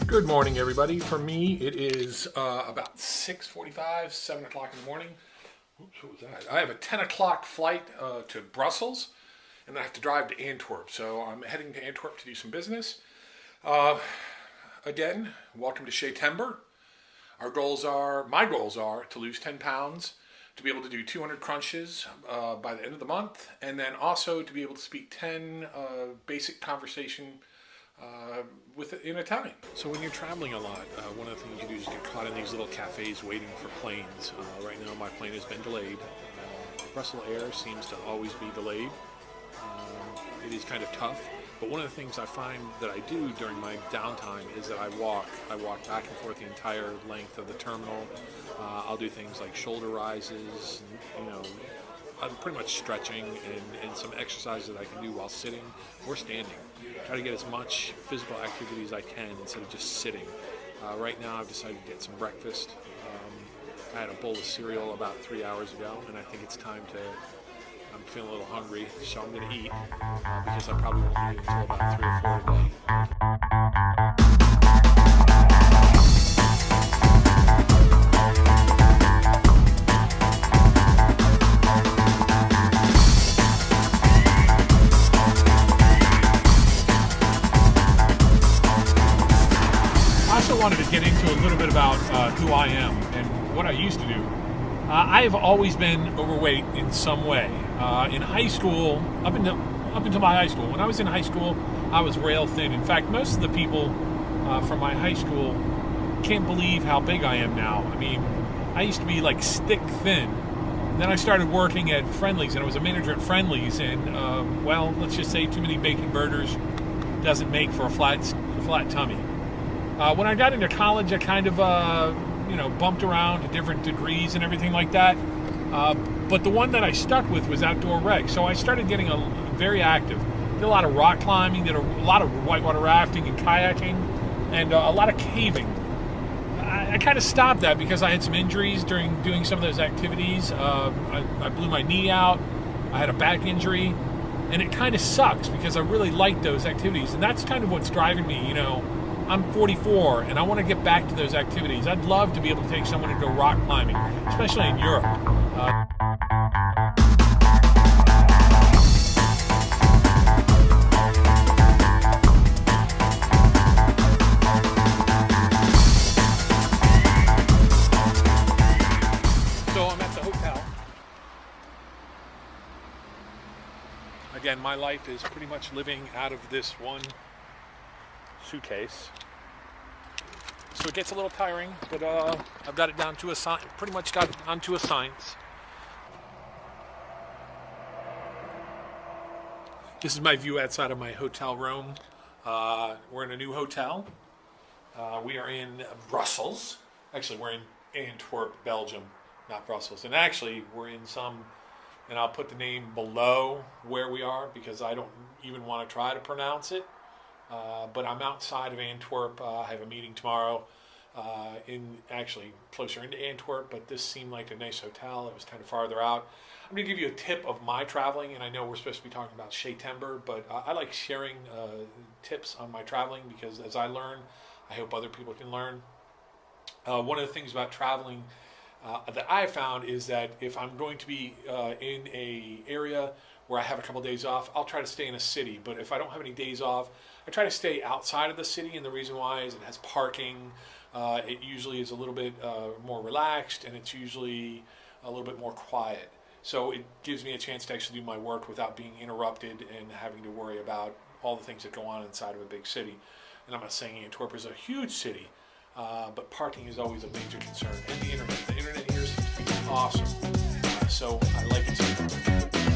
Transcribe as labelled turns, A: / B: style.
A: Good morning, everybody. For me, it is about 6:45, 7 o'clock in the morning. Oops, what was that? I have a 10 o'clock flight to Brussels, and I have to drive to Antwerp. So I'm heading to Antwerp to do some business. Again, welcome to Shaytember. My goals are to lose 10 pounds, to be able to do 200 crunches by the end of the month, and then also to be able to speak 10 basic conversation in Italian. So when you're traveling a lot, one of the things you do is get caught in these little cafes waiting for planes. Right now my plane has been delayed. Brussels Air seems to always be delayed. It is kind of tough, but one of the things I find that I do during my downtime is that I walk back and forth the entire length of the terminal. I'll do things like shoulder rises, I'm pretty much stretching and some exercises that I can do while sitting or standing. Try to get as much physical activity as I can instead of just sitting. Right now I've decided to get some breakfast. I had a bowl of cereal about 3 hours ago, and I think it's time I'm feeling a little hungry, so I'm going to eat because I probably won't eat until about 3 or 4 today. I wanted to get into a little bit about who I am and what I used to do. I have always been overweight in some way. In high school, up until my high school. When I was in high school, I was rail thin. In fact, most of the people from my high school can't believe how big I am now. I mean, I used to be like stick thin. Then I started working at Friendly's, and I was a manager at Friendly's. And well, let's just say too many bacon burgers doesn't make for a flat tummy. When I got into college, I kind of, bumped around to different degrees and everything like that. But the one that I stuck with was outdoor rec. So I started getting very active. Did a lot of rock climbing, did a lot of whitewater rafting and kayaking, and a lot of caving. I kind of stopped that because I had some injuries during doing some of those activities. I blew my knee out. I had a back injury. And it kind of sucks because I really liked those activities. And that's kind of what's driving me, I'm 44, and I want to get back to those activities. I'd love to be able to take someone and go rock climbing, especially in Europe. So I'm at the hotel. Again, my life is pretty much living out of this one suitcase, so it gets a little tiring, but I've got it down to pretty much got it onto a science. This is my view outside of my hotel room. We're in a new hotel. We are in Brussels. Actually, we're in Antwerp, Belgium, not Brussels. And actually, we're in and I'll put the name below where we are because I don't even want to try to pronounce it. But I'm outside of Antwerp. I have a meeting tomorrow actually closer into Antwerp, but this seemed like a nice hotel. It was kind of farther out. I'm going to give you a tip of my traveling, and I know we're supposed to be talking about Shaytember, but I like sharing tips on my traveling because as I learn, I hope other people can learn. One of the things about traveling that I have found is that if I'm going to be in a area where I have a couple days off, I'll try to stay in a city. But if I don't have any days off, I try to stay outside of the city, and the reason why is it has parking. It usually is a little bit more relaxed, and it's usually a little bit more quiet. So it gives me a chance to actually do my work without being interrupted and having to worry about all the things that go on inside of a big city. And I'm not saying Antwerp is a huge city, but parking is always a major concern. And the internet here seems to be awesome. So I like it too.